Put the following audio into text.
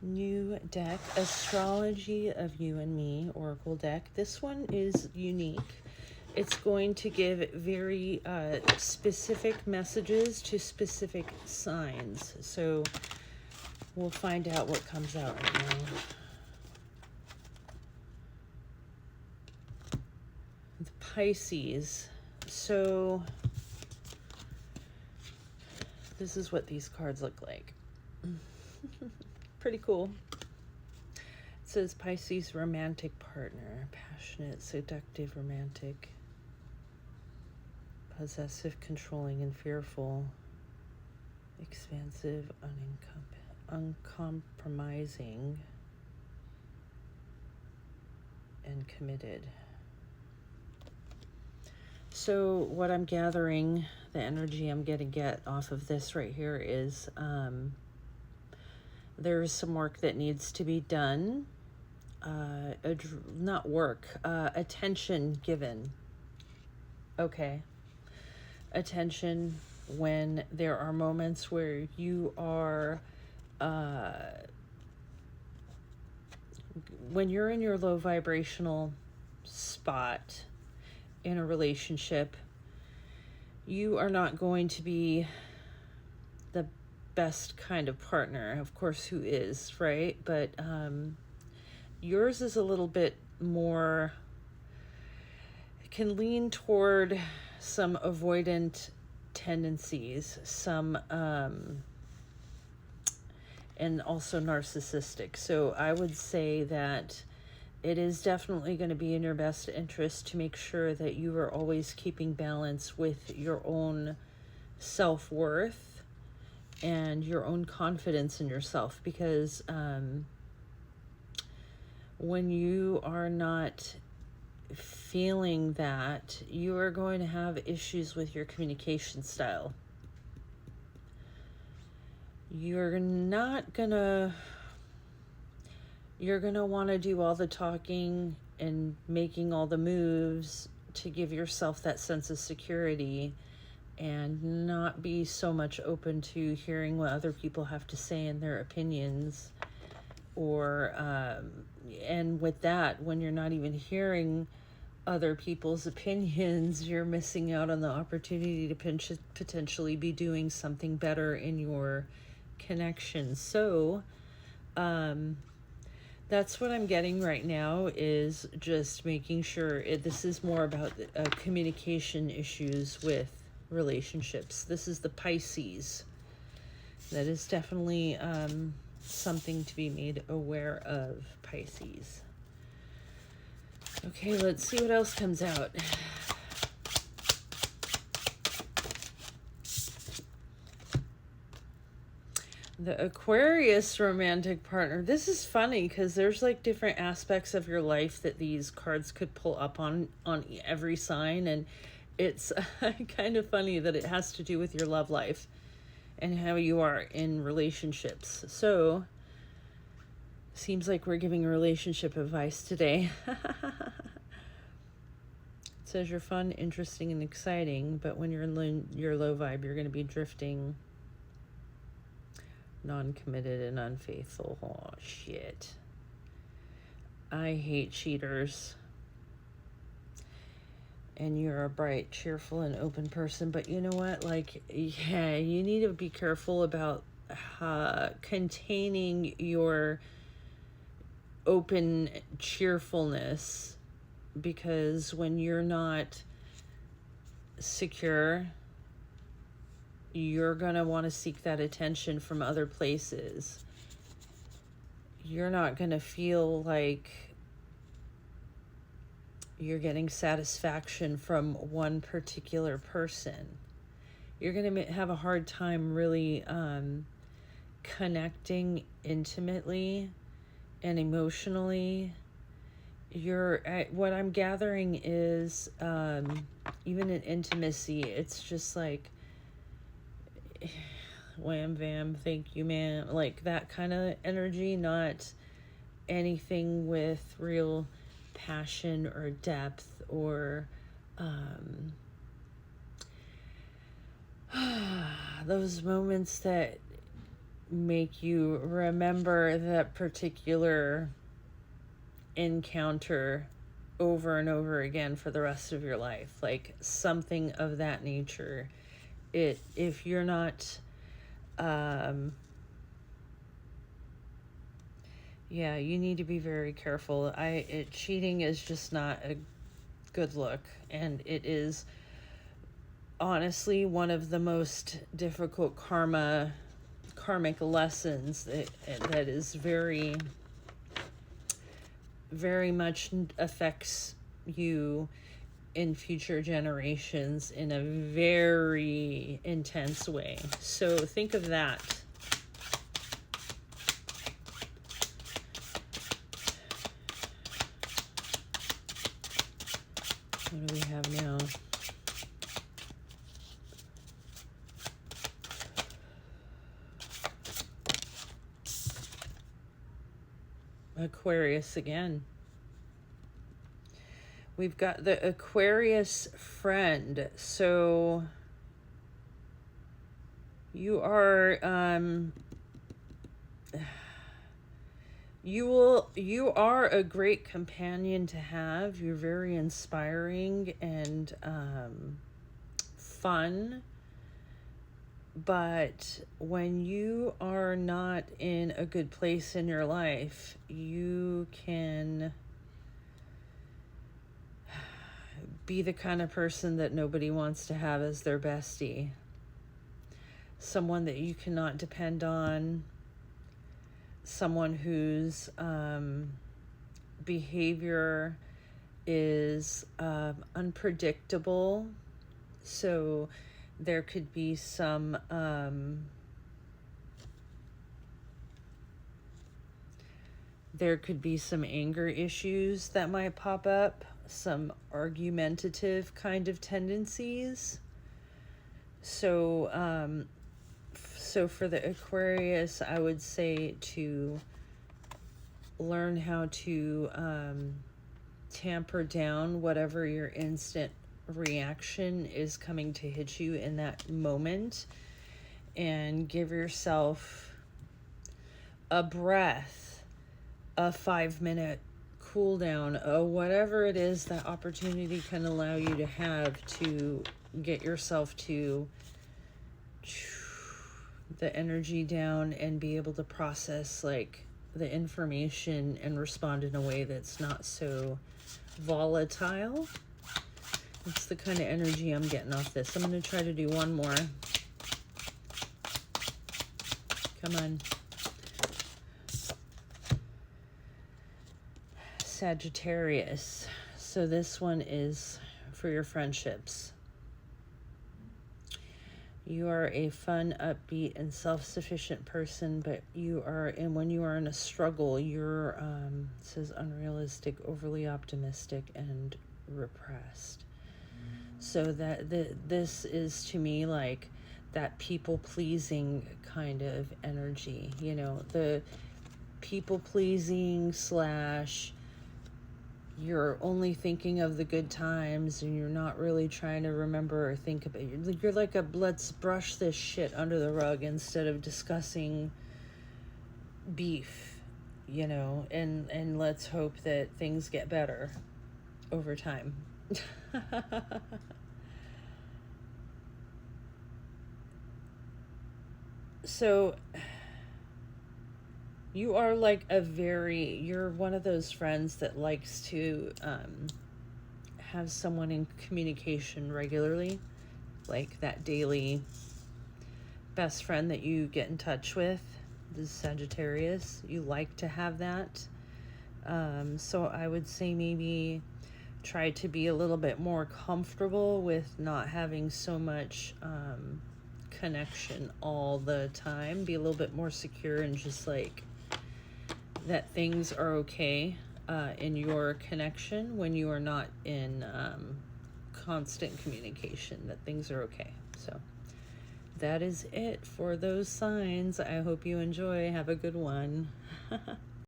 New deck, Astrology of You and Me Oracle deck. This one is unique. It's going to give very specific messages to specific signs. So we'll find out what comes out right now. The Pisces. So this is what these cards look like. Pretty cool. It says Pisces romantic partner, passionate, seductive, romantic, possessive, controlling, and fearful, expansive, uncompromising, and committed. So what I'm gathering, the energy I'm going to get off of this right here is there's some work that needs to be done. Not work, attention given. Okay. Attention when there are moments where you are, when you're in your low vibrational spot in a relationship, you are not going to be the best kind of partner. Of course, who is, right? But yours is a little bit more, can lean toward some avoidant tendencies, some and also narcissistic. So I would say that it is definitely going to be in your best interest to make sure that you are always keeping balance with your own self-worth and your own confidence in yourself, because when you are not feeling that, you are going to have issues with your communication style. You're gonna want to do all the talking and making all the moves to give yourself that sense of security, and not be so much open to hearing what other people have to say and their opinions. Or and with that, when you're not even hearing other people's opinions, you're missing out on the opportunity to potentially be doing something better in your connection. So that's what I'm getting right now, is just making sure this is more about communication issues with relationships. This is the Pisces. That is definitely something to be made aware of, Pisces. Okay, let's see what else comes out. The Aquarius romantic partner. This is funny because there's like different aspects of your life that these cards could pull up on every sign, and it's kind of funny that it has to do with your love life and how you are in relationships. So seems like we're giving relationship advice today. It says you're fun, interesting, and exciting, but when you're in your low vibe, you're going to be drifting, non-committed, and unfaithful. Oh, shit. I hate cheaters. And you're a bright, cheerful, and open person. But you know what? Like, yeah, you need to be careful about containing your open cheerfulness, because when you're not secure, you're going to want to seek that attention from other places. You're not going to feel like you're getting satisfaction from one particular person. You're going to have a hard time really connecting intimately and emotionally. What I'm gathering is even in intimacy, it's just like wham bam, thank you man, like that kind of energy, not anything with real passion or depth, or those moments that make you remember that particular encounter over and over again for the rest of your life, like something of that nature. If you're not yeah, you need to be very careful. Cheating is just not a good look, and it is honestly one of the most difficult karmic lessons that is very, very much affects you in future generations in a very intense way. So think of that. What do we have now? Aquarius again. We've got the Aquarius friend. So you are you are a great companion to have. You're very inspiring and fun. But when you are not in a good place in your life, you can be the kind of person that nobody wants to have as their bestie. Someone that you cannot depend on. Someone whose behavior is unpredictable. So there could be some anger issues that might pop up, some argumentative kind of tendencies. So for the Aquarius, I would say to learn how to tamper down whatever your instant reaction is coming to hit you in that moment, and give yourself a breath, a 5-minute cool down, whatever it is that opportunity can allow you to have to get yourself to the energy down and be able to process like the information and respond in a way that's not so volatile. It's the kind of energy I'm getting off this. I'm going to try to do one more. Come on. Sagittarius. So this one is for your friendships. You are a fun, upbeat, and self-sufficient person, but when you are in a struggle, you're, it says unrealistic, overly optimistic, and repressed. So this is to me like that people-pleasing kind of energy, you know, the people-pleasing / you're only thinking of the good times and you're not really trying to remember or think about it. You're like let's brush this shit under the rug instead of discussing beef, you know, and let's hope that things get better over time. So you are like you're one of those friends that likes to have someone in communication regularly, like that daily best friend that you get in touch with. This is Sagittarius. You like to have that. So I would say maybe try to be a little bit more comfortable with not having so much connection all the time. Be a little bit more secure and just like that things are okay in your connection when you are not in constant communication, that things are okay. So that is it for those signs. I hope you enjoy. Have a good one.